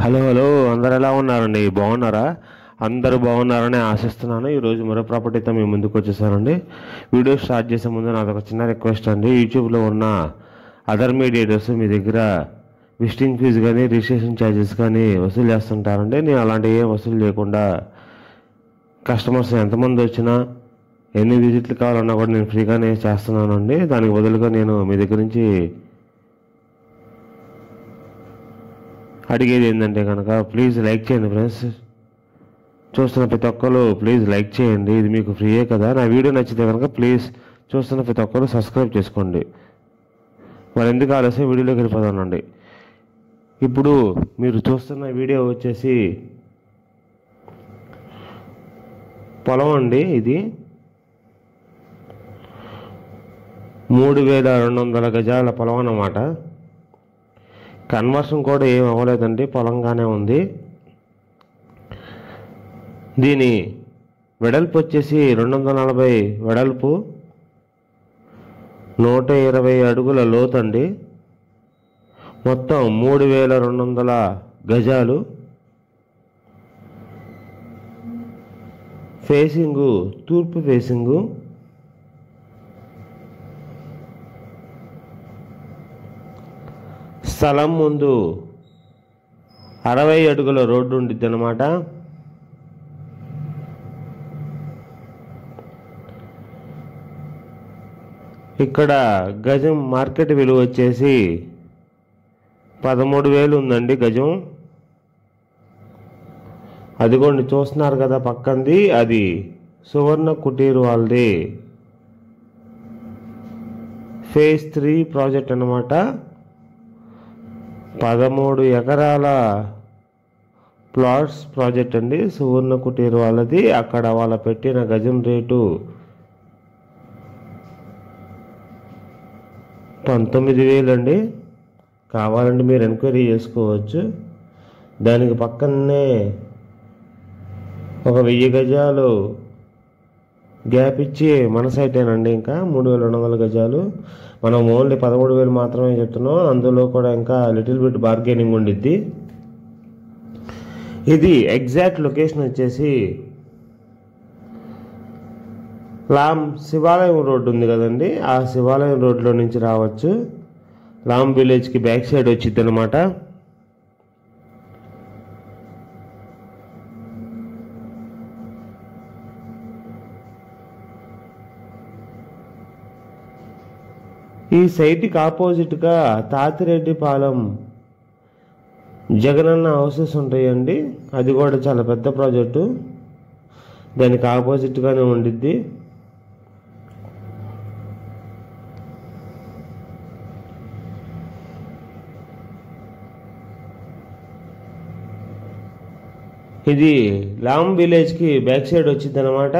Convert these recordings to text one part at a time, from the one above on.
Hello hello అందరు ఎలా ఉన్నారండి? బాగున్నారా? అందరూ బాగున్నారని ఆశిస్తున్నాను. ఈరోజు మరో ప్రాపర్టీతో మేము ముందుకు వచ్చేసానండి. వీడియో స్టార్ట్ చేసే ముందు నాదొక చిన్న రిక్వెస్ట్ అండి. యూట్యూబ్లో ఉన్న అదర్ మీడియేటర్స్ మీ దగ్గర విజిటింగ్ ఫీజు కానీ రిజిస్ట్రేషన్ ఛార్జెస్ కానీ వసూలు చేస్తుంటారండి. నేను అలాంటివి ఏం వసూలు చేయకుండా కస్టమర్స్ ఎంతమంది వచ్చినా ఎన్ని విజిట్లు కావాలన్నా కూడా నేను ఫ్రీగానే చేస్తున్నానండి. దానికి బదులుగా నేను మీ దగ్గర నుంచి అడిగేది ఏంటంటే కనుక ప్లీజ్ లైక్ చేయండి ఫ్రెండ్స్. చూస్తున్న ప్రతి ఒక్కరు ప్లీజ్ లైక్ చేయండి. ఇది మీకు ఫ్రీయే కదా. నా వీడియో నచ్చితే కనుక ప్లీజ్ చూస్తున్న ప్రతి ఒక్కరు సబ్స్క్రైబ్ చేసుకోండి. మరి ఎందుకు ఆలస్యం వీడియోలోకి వెళ్ళిపోతానండి. ఇప్పుడు మీరు చూస్తున్న వీడియో వచ్చేసి పొలం అండి. ఇది 3200 గజాల పొలం అన్నమాట. కన్వర్షన్ కూడా ఏం అవ్వలేదండి, పొలంగానే ఉంది. దీని వెడల్పు వచ్చేసి 240 వెడల్పు, 120 అడుగుల లోతండి. మొత్తం 3200 గజాలు. ఫేసింగు తూర్పు ఫేసింగు. స్థలం ముందు 60 అడుగుల రోడ్డు ఉండిద్ది అన్నమాట. ఇక్కడ గజం మార్కెట్ విలువ వచ్చేసి 13,000 ఉందండి గజం. అదిగోండి చూస్తున్నారు కదా పక్కంది, అది సువర్ణ కుటీర్ వాళ్ళది ఫేజ్ 3 ప్రాజెక్ట్ అన్నమాట. 13 ఎకరాల ప్లాట్స్ ప్రాజెక్ట్ అండి, సువర్ణ కుటీర్ వాళ్ళది. అక్కడ వాళ్ళ పెట్టిన గజం రేటు 19,000 అండి. కావాలంటే మీరు ఎంక్వైరీ చేసుకోవచ్చు. దానికి పక్కనే ఒక 1000 గజాలు గ్యాప్ ఇచ్చి మన సైటేనండి. ఇంకా 3200 గజాలు. మనం ఓన్లీ 13,000 మాత్రమే చెప్తున్నాం. అందులో కూడా ఇంకా లిటిల్ బిట్ బార్గెనింగ్ ఉండిద్ది. ఇది ఎగ్జాక్ట్ లొకేషన్ వచ్చేసి లామ్ శివాలయం రోడ్డు ఉంది కదండి, ఆ శివాలయం రోడ్లో నుంచి రావచ్చు. లామ్ విలేజ్కి బ్యాక్ సైడ్ వచ్చింది అనమాట. ఈ సైట్కి ఆపోజిట్గా తాతిరెడ్డిపాలెం జగనన్న హౌసెస్ ఉంటాయండి. అది కూడా చాలా పెద్ద ప్రాజెక్టు. దానికి ఆపోజిట్గానే ఉండిద్ది. ఇది లామ్ విలేజ్కి బ్యాక్ సైడ్ వచ్చింది అనమాట.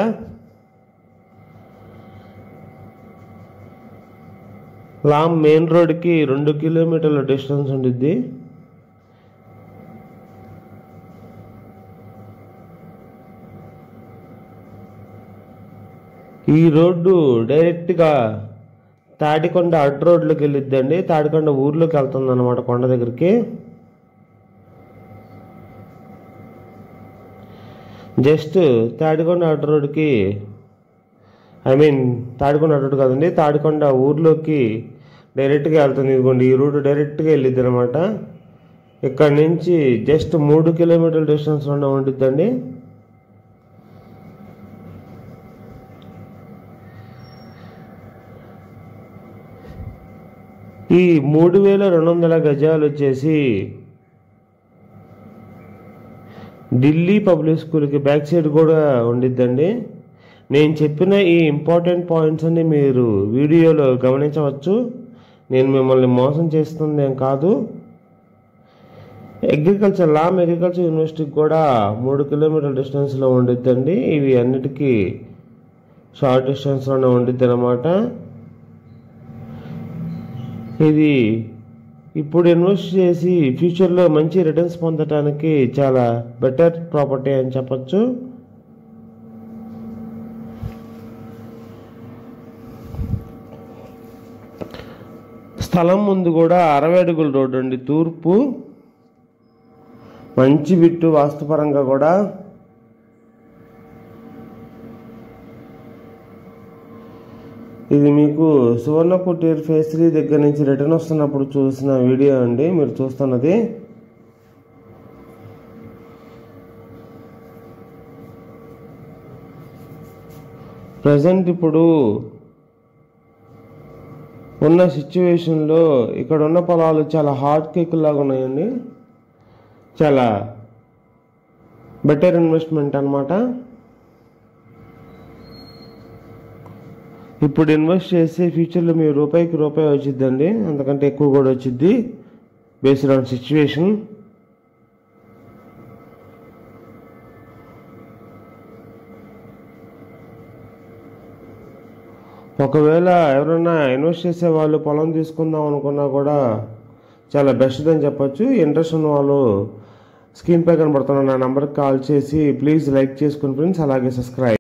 లామ్ మెయిన్ రోడ్కి 2 కిలోమీటర్ల డిస్టెన్స్ ఉండిద్ది. ఈ రోడ్డు డైరెక్ట్గా తాడికొండ అడ్డు రోడ్లోకి వెళ్ళిద్దండి. తాడికొండ ఊర్లోకి వెళ్తుంది అనమాట, కొండ దగ్గరికి. జస్ట్ తాడికొండ అడ్డు రోడ్డుకి, తాడికొండ అడ్డు రోడ్డు కాదండి, తాడికొండ ఊర్లోకి డైరెక్ట్గా వెళ్తుంది. ఇదిగోండి ఈ రూట్ డైరెక్ట్గా వెళ్ళిద్ది అనమాట. ఇక్కడ నుంచి జస్ట్ 3 కిలోమీటర్ల డిస్టెన్స్లోనే ఉండిద్దండి. ఈ 3200 గజాలు వచ్చేసి ఢిల్లీ పబ్లిక్ స్కూల్కి బ్యాక్ సైడ్ కూడా ఉండిద్దండి. నేను చెప్పిన ఈ ఇంపార్టెంట్ పాయింట్స్ అన్ని మీరు వీడియోలో గమనించవచ్చు. నేను మిమ్మల్ని మోసం చేస్తుంది ఏం కాదు. లామ్ అగ్రికల్చర్ యూనివర్సిటీకి కూడా 3 కిలోమీటర్ల డిస్టెన్స్లో ఉండిద్దండి. ఇవి అన్నిటికీ షార్ట్ డిస్టెన్స్లోనే ఉండిద్ది అన్నమాట. ఇది ఇప్పుడు ఇన్వెస్ట్ చేసి ఫ్యూచర్లో మంచి రిటర్న్స్ పొందడానికి చాలా బెటర్ ప్రాపర్టీ అని చెప్పచ్చు. స్థలం ముందు కూడా 60 అడుగుల రోడ్డు అండి. తూర్పు మంచి బిట్టు వాస్తుపరంగా కూడా. ఇది మీకు సువర్ణ కుటీర్ ఫేజ్ 3 దగ్గర నుంచి రిటర్న్ వస్తున్నప్పుడు చూసిన వీడియో అండి, మీరు చూస్తున్నది. ప్రజెంట్ ఇప్పుడు ఉన్న సిచ్యువేషన్లో ఇక్కడ ఉన్న పొలాలు చాలా హాట్ కేక్ లాగా ఉన్నాయండి. చాలా బెటర్ ఇన్వెస్ట్మెంట్ అన్నమాట. ఇప్పుడు ఇన్వెస్ట్ చేస్తే ఫ్యూచర్లో మీ రూపాయికి రూపాయి వచ్చిద్దండి, అంతకంటే ఎక్కువ కూడా వచ్చిద్ది బేస్డ్ ఆన్ సిచ్యువేషన్. ఒకవేళ ఎవరైనా ఇన్వెస్ట్ చేసే వాళ్ళు పొలం తీసుకుందాం అనుకున్నా కూడా చాలా బెస్ట్ అని చెప్పొచ్చు. ఇంట్రెస్ట్ ఉన్న వాళ్ళు స్క్రీన్ పై కనబడుతున్న నా నెంబర్కి కాల్ చేసి ప్లీజ్ లైక్ చేసుకుని ఫ్రెండ్స్, అలాగే సబ్స్క్రైబ్.